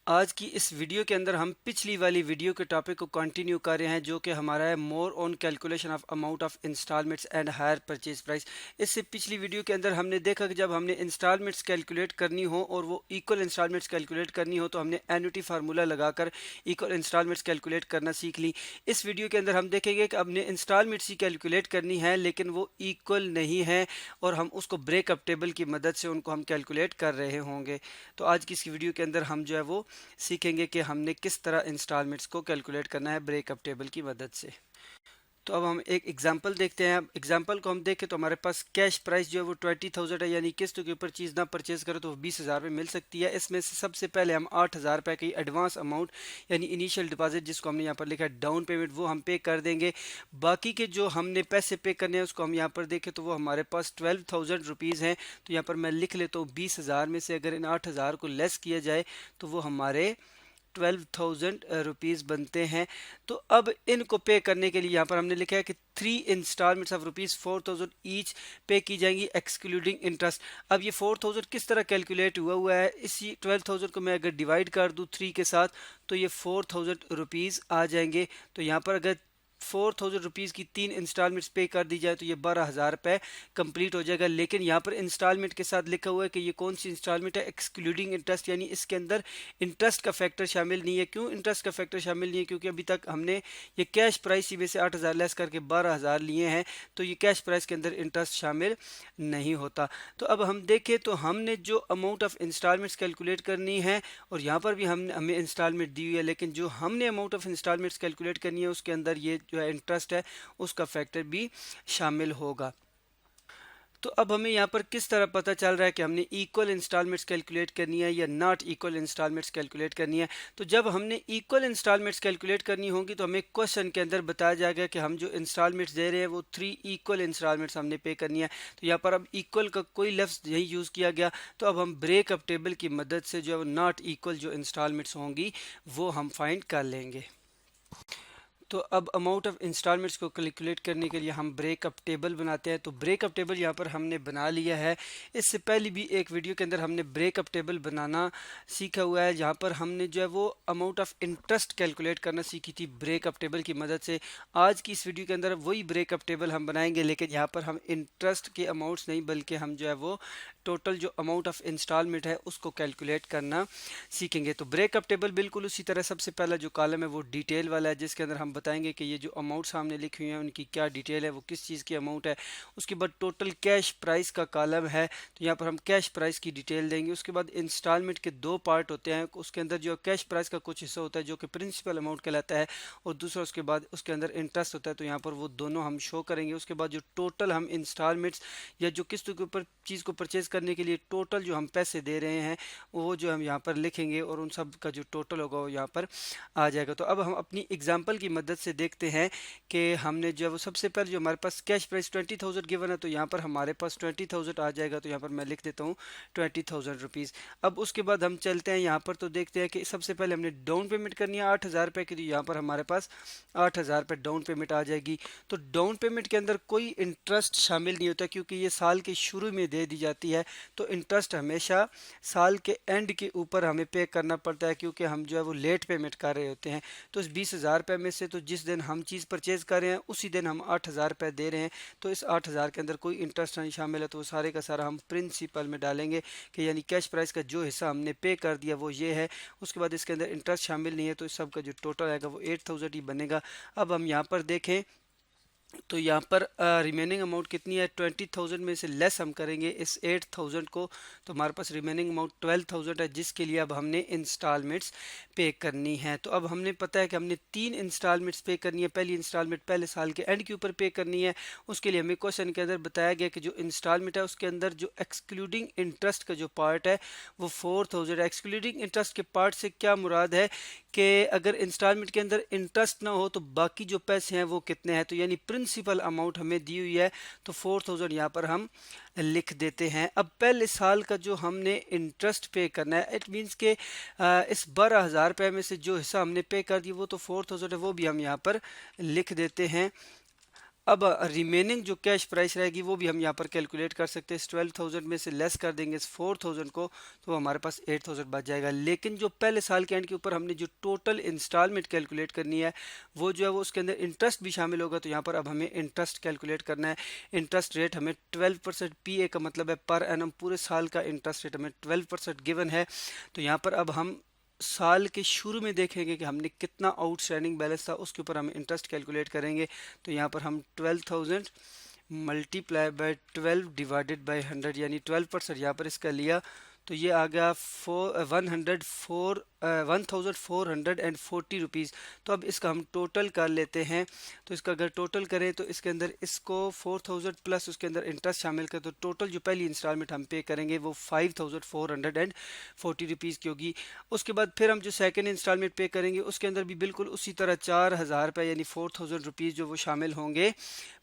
आज की इस वीडियो के अंदर हम पिछली वाली वीडियो के टॉपिक को कंटिन्यू कर रहे हैं, जो कि हमारा है more on calculation of amount of installments and hire purchase price. इससे पिछली वीडियो के अंदर हमने देखा कि जब हमने इंस्टॉलमेंट्स कैलकुलेट करनी हो और वो इक्वल इंस्टॉलमेंट्स कैलकुलेट करनी हो तो हमने एन्युटी फार्मूला लगाकर इक्वल इंस्टॉलमेंट्स कैलकुलेट करना सीख ली। इस वीडियो के अंदर हम देखेंगे कि हमने इंस्टॉलमेंट्स ही कैलकुलेट करनी है, लेकिन वो इक्वल नहीं है और हम उसको ब्रेकअप टेबल की मदद से उनको हम कैलकुलेट कर रहे होंगे। तो आज की इस वीडियो के अंदर हम जो है वो सीखेंगे कि हमने किस तरह इंस्टॉलमेंट्स को कैलकुलेट करना है ब्रेकअप टेबल की मदद से। तो अब हम एक एग्जांपल देखते हैं। एग्जांपल को हम देखें तो हमारे पास कैश प्राइस जो है वो 20,000 है, यानी किस्तों के ऊपर चीज़ ना परचेज करो तो वो 20,000 में मिल सकती है। इसमें से सबसे पहले हम 8,000 रुपये की एडवांस अमाउंट यानी इनिशियल डिपॉजिट, जिसको हमने यहाँ पर लिखा है डाउन पेमेंट, वो हम पे कर देंगे। बाकी के जो हमने पैसे पे करने हैं उसको हम यहाँ पर देखें तो वो हमारे पास 12,000 रुपीज़ हैं। तो यहाँ पर मैं लिख लेता हूँ 20,000 में से अगर इन 8,000 को लेस किया जाए तो वो हमारे 12,000 रुपीज़ बनते हैं। तो अब इनको पे करने के लिए यहाँ पर हमने लिखा है कि 3 इंस्टॉलमेंट्स ऑफ रुपीज़ 4,000 ईच पे की जाएंगी एक्सक्लूडिंग इंटरेस्ट। अब ये 4,000 किस तरह कैलकुलेट हुआ है, इसी 12,000 को मैं अगर डिवाइड कर दूँ 3 के साथ तो ये 4,000 रुपीज़ आ जाएंगे। तो यहाँ पर अगर 4,000 रुपीज़ की 3 इंस्टॉलमेंट्स पे कर दी जाए तो ये 12,000 रुपये कंप्लीट हो जाएगा। लेकिन यहाँ पर इंस्टॉलमेंट के साथ लिखा हुआ है कि ये कौन सी इंस्टॉलमेंट है, एक्सक्लूडिंग इंटरेस्ट, यानी इसके अंदर इंटरेस्ट का फैक्टर शामिल नहीं है। क्यों इंटरेस्ट का फैक्टर शामिल नहीं है? क्योंकि अभी तक हमने ये कैश प्राइस ही में से 8,000 लेस करके 12,000 लिए हैं, तो ये कैश प्राइस के अंदर इंटरेस्ट शामिल नहीं होता। तो अब हम देखें तो हमने जो अमाउंट ऑफ इंस्टॉलमेंट्स कैलकुलेट करनी है और यहाँ पर भी हमें इंस्टॉलमेंट दी हुई है, लेकिन जो हमने अमाउंट ऑफ इंस्टॉलमेंट्स कैलकुलेट करनी है उसके अंदर ये जो है इंटरेस्ट है उसका फैक्टर भी शामिल होगा। तो अब हमें यहाँ पर किस तरह पता चल रहा है कि हमने इक्वल इंस्टॉलमेंट्स कैलकुलेट करनी है या नॉट इक्वल इंस्टॉलमेंट्स कैलकुलेट करनी है? तो जब हमने इक्वल इंस्टॉलमेंट्स कैलकुलेट करनी होगी तो हमें क्वेश्चन के अंदर बताया जाएगा कि हम जो इंस्टॉलमेंट्स दे रहे हैं वो 3 इक्वल इंस्टॉलमेंट्स हमने पे करनी है। तो यहाँ पर अब इक्वल का कोई लफ्ज़ नहीं यूज़ किया गया, तो अब हम ब्रेकअप टेबल की मदद से जो नॉट इक्वल जो इंस्टॉलमेंट्स होंगी वो हम फाइंड कर लेंगे। तो अब अमाउंट ऑफ इंस्टॉलमेंट्स को कैलकुलेट करने के लिए हम ब्रेकअप टेबल बनाते हैं। तो ब्रेकअप टेबल यहाँ पर हमने बना लिया है। इससे पहले भी एक वीडियो के अंदर हमने ब्रेकअप टेबल बनाना सीखा हुआ है, जहाँ पर हमने जो है वो अमाउंट ऑफ इंटरेस्ट कैलकुलेट करना सीखी थी ब्रेकअप टेबल की मदद से। आज की इस वीडियो के अंदर वही ब्रेकअप टेबल हम बनाएंगे, लेकिन यहाँ पर हम इंटरेस्ट के अमाउंट्स नहीं बल्कि हम जो है वो टोटल जो अमाउंट ऑफ इंस्टॉलमेंट है उसको कैलकुलेट करना सीखेंगे। तो ब्रेकअप टेबल बिल्कुल उसी तरह सबसे पहला जो कॉलम है वो डिटेल वाला है, जिसके अंदर हम बताएंगे कि ये जो अमाउंट सामने लिखी हुई है उनकी क्या डिटेल है, वो किस चीज़ की अमाउंट है। उसके बाद टोटल कैश प्राइस का कॉलम है, तो यहाँ पर हम कैश प्राइस की डिटेल देंगे। उसके बाद इंस्टॉलमेंट के 2 पार्ट होते हैं, उसके अंदर जो कैश प्राइस का कुछ हिस्सा होता है जो कि प्रिंसिपल अमाउंट कहलाता है, और दूसरा उसके बाद उसके अंदर इंटरेस्ट होता है। तो यहाँ पर वो दोनों हम शो करेंगे। उसके बाद जो टोटल हम इंस्टॉलमेंट्स या जो किस्तों के ऊपर चीज़ को परचेज करने के लिए टोटल जो हम पैसे दे रहे हैं वो जो हम यहाँ पर लिखेंगे और उन सब का जो टोटल होगा वो यहाँ पर आ जाएगा। तो अब हम अपनी एग्जांपल की मदद से देखते हैं कि हमने जो है वो सबसे पहले जो हमारे पास कैश प्राइस 20,000 गिवन है, तो यहाँ पर हमारे पास 20,000 आ जाएगा। तो यहाँ पर मैं लिख देता हूँ 20,000 रुपीज़। अब उसके बाद हम चलते हैं यहाँ पर, तो देखते हैं कि सबसे पहले हमने डाउन पेमेंट करनी है 8,000 रुपये की। तो यहाँ पर हमारे पास 8,000 रुपये डाउन पेमेंट आ जाएगी। तो डाउन पेमेंट के अंदर कोई इंटरेस्ट शामिल नहीं होता, क्योंकि ये साल के शुरू में दे दी जाती है। तो इंटरेस्ट हमेशा साल के एंड के ऊपर हमें पे करना पड़ता है, क्योंकि हम जो है वो लेट पेमेंट कर रहे होते हैं। तो इस 20,000 रुपये में से तो जिस दिन हम चीज़ परचेज कर रहे हैं उसी दिन हम 8,000 रुपये दे रहे हैं। तो इस 8,000 के अंदर कोई इंटरेस्ट नहीं शामिल है, तो वो सारे का सारा हम प्रिंसिपल में डालेंगे कि यानी कैश प्राइस का जो हिस्सा हमने पे कर दिया वो ये है। उसके बाद इसके अंदर इंटरेस्ट शामिल नहीं है, तो इस सब का जो टोटल आएगा वो 8,000 ही बनेगा। अब हम यहाँ पर देखें तो यहाँ पर रिमेनिंग अमाउंट कितनी है, 20,000 में से लेस हम करेंगे इस 8,000 को, तो हमारे पास रिमेनिंग अमाउंट 12,000 है, जिसके लिए अब हमने इंस्टॉलमेंट्स पे करनी है। तो अब हमने पता है कि हमने 3 इंस्टॉलमेंट्स पे करनी है। पहली इंस्टॉलमेंट पहले साल के एंड के ऊपर पे करनी है। उसके लिए हमें क्वेश्चन के अंदर बताया गया कि जो इंस्टॉलमेंट है उसके अंदर जो एक्सक्लूडिंग इंटरेस्ट का जो पार्ट है वो 4,000 है। एक्सक्लूडिंग इंटरेस्ट के पार्ट से क्या मुराद है कि अगर इंस्टॉलमेंट के अंदर इंटरेस्ट ना हो तो बाकी जो पैसे हैं वो कितने हैं, तो यानी प्रिंसिपल अमाउंट हमें दी हुई है, तो 4,000 यहाँ पर हम लिख देते हैं। अब पहले साल का जो हमने इंटरेस्ट पे करना है, इट मीन्स के इस 12,000 रुपये में से जो हिस्सा हमने पे कर दिया वो तो 4,000 है, वो भी हम यहाँ पर लिख देते हैं। अब रिमेनिंग जो कैश प्राइस रहेगी वो भी हम यहाँ पर कैलकुलेट कर सकते हैं। इस 12,000 में से लेस कर देंगे इस 4,000 को, तो हमारे पास 8,000 बच जाएगा। लेकिन जो पहले साल के एंड के ऊपर हमने जो टोटल इंस्टॉलमेंट कैलकुलेट करनी है वो जो है वो उसके अंदर इंटरेस्ट भी शामिल होगा। तो यहाँ पर अब हमें इंटरेस्ट कैलकुलेट करना है। इंटरेस्ट रेट हमें 12% PA का मतलब है पर एनम, पूरे साल का इंटरेस्ट रेट हमें 12% गिवन है। तो यहाँ पर अब हम साल के शुरू में देखेंगे कि हमने कितना आउटस्टैंडिंग बैलेंस था, उसके ऊपर हम इंटरेस्ट कैलकुलेट करेंगे। तो यहाँ पर हम 12,000 मल्टीप्लाई बाय 12 डिवाइडेड बाय 100 यानी 12% यहाँ पर इसका लिया, तो ये आ गया 1,440 रुपीज़। तो अब इसका हम टोटल कर लेते हैं। तो इसका अगर टोटल करें तो इसके अंदर इसको 4,000 प्लस उसके अंदर इंटरेस्ट शामिल कर, तो टोटल जो पहली इंस्टॉलमेंट हम पे करेंगे वो 5,440 रुपीज़ की होगी। उसके बाद फिर हम जो सेकंड इंस्टॉलमेंट पे करेंगे उसके अंदर भी बिल्कुल उसी तरह 4,000 रुपये यानी 4,000 रुपीज़ जो वो शामिल होंगे।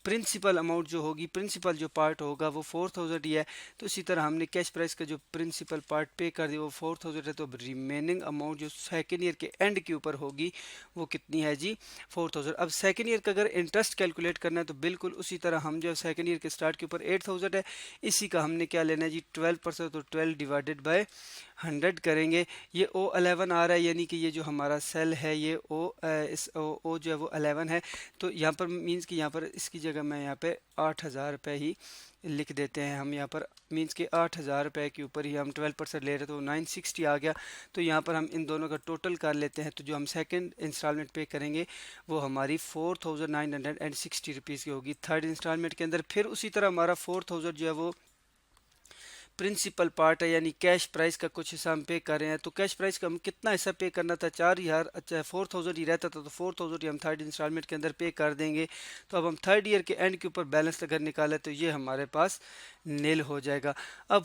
प्रिंसिपल अमाउंट जो होगी, प्रिंसिपल जो पार्ट होगा वो 4,000 ही है। तो इसी तरह हमने कैश प्राइस का जो प्रिंसिपल पार्ट पे कर दिया वो 4,000 है। तो अब रिमेनिंग अमाउंट जो सेकेंड ईयर के एंड के ऊपर होगी वो कितनी है जी, 4,000। अब सेकेंड ईयर का अगर इंटरेस्ट कैलकुलेट करना है तो बिल्कुल उसी तरह हम जो सेकेंड ईयर के स्टार्ट के ऊपर 8,000 है, इसी का हमने क्या लेना है जी 12%। तो 12 डिवाइडेड बाय 100 करेंगे। ये O11 आ रहा है यानी कि ये जो हमारा सेल है ये इस O जो है वो 11 है। तो यहाँ पर मींस कि यहाँ पर इसकी जगह मैं यहाँ पे 8,000 रुपये ही लिख देते हैं हम। यहाँ पर मींस के 8,000 रुपये के ऊपर ही हम 12% ले रहे तो 960 आ गया। तो यहाँ पर हम इन दोनों का टोटल कर लेते हैं। तो जो हम सेकंड इंस्टॉलमेंट पे करेंगे वो हमारी 4,960 रुपीज़ की होगी। थर्ड इंस्टॉलमेंट के अंदर फिर उसी तरह हमारा 4,000 जो है वो प्रिंसिपल पार्ट है यानी कैश प्राइस का कुछ हिस्सा हम पे कर रहे हैं। तो कैश प्राइस का हम कितना हिस्सा पे करना था, 4,000, अच्छा 4,000 ही रहता था, तो 4,000 ही हम थर्ड इंस्टॉलमेंट के अंदर पे कर देंगे। तो अब हम थर्ड ईयर के एंड के ऊपर बैलेंस अगर निकालें तो ये हमारे पास नील हो जाएगा। अब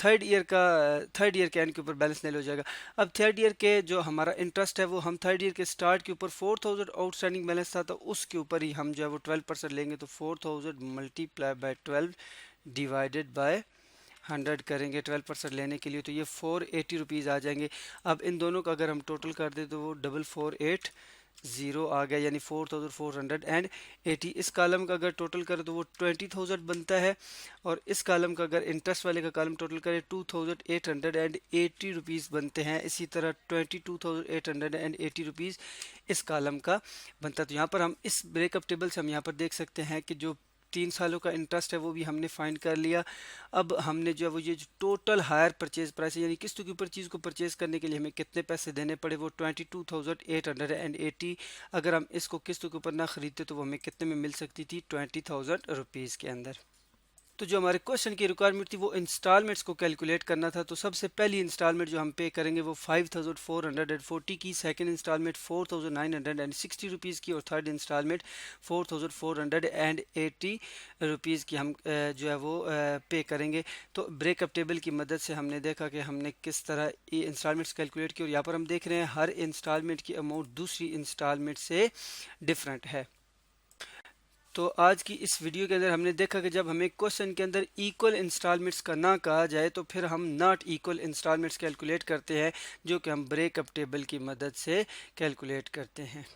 थर्ड ईयर के एंड के ऊपर बैलेंस नील हो जाएगा। अब थर्ड ईयर के जो हमारा इंटरेस्ट है वो हम थर्ड ईयर के स्टार्ट के ऊपर 4,000 आउटस्टैंडिंग बैलेंस था, तो उसके ऊपर ही हम जो है वो 12% लेंगे। तो 4,000 मल्टीप्लाई बाय 12 डिवाइडेड बाय 100 करेंगे 12% लेने के लिए, तो ये 480 रुपीज़ आ जाएंगे। अब इन दोनों का अगर हम टोटल कर दें तो वो 4,480 आ गया यानी 4,480। इस कॉलम का अगर टोटल करें तो वो 20,000 बनता है, और इस कॉलम का अगर इंटरेस्ट वाले का कॉलम टोटल करें 2,880 रुपीज़ बनते हैं। इसी तरह 22,880 रुपीज़ इस कॉलम का बनता है। तो यहाँ पर हम इस ब्रेकअप टेबल से हम यहाँ पर देख सकते हैं कि जो 3 सालों का इंटरेस्ट है वो भी हमने फाइंड कर लिया। अब हमने जो है वो ये जो टोटल हायर परचेज प्राइस है यानी किस्तों के ऊपर चीज़ को परचेज करने के लिए हमें कितने पैसे देने पड़े वो 22,880। अगर हम इसको किस्तों के ऊपर ना खरीदते तो वो हमें कितने में मिल सकती थी, 20,000 रुपीज़ के अंदर। तो जो हमारे क्वेश्चन की रिक्वायरमेंट थी वो इंस्टॉलमेंट्स को कैलकुलेट करना था। तो सबसे पहली इंस्टॉलमेंट जो हम पे करेंगे वो 5,440 की, सेकंड इंस्टॉलमेंट 4,960 रुपीज़ की, और थर्ड इंस्टॉलमेंट 4,480 रुपीज़ की हम जो है वो पे करेंगे। तो ब्रेकअप टेबल की मदद से हमने देखा कि हमने किस तरह ये इंस्टॉलमेंट्स कैलकुलेट की, और यहाँ पर हम देख रहे हैं हर इंस्टॉलमेंट की अमाउंट दूसरी इंस्टॉलमेंट से डिफरेंट है। तो आज की इस वीडियो के अंदर हमने देखा कि जब हमें क्वेश्चन के अंदर इक्वल इंस्टॉलमेंट्स का ना कहा जाए तो फिर हम नॉट इक्वल इंस्टॉलमेंट्स कैलकुलेट करते हैं, जो कि हम ब्रेकअप टेबल की मदद से कैलकुलेट करते हैं।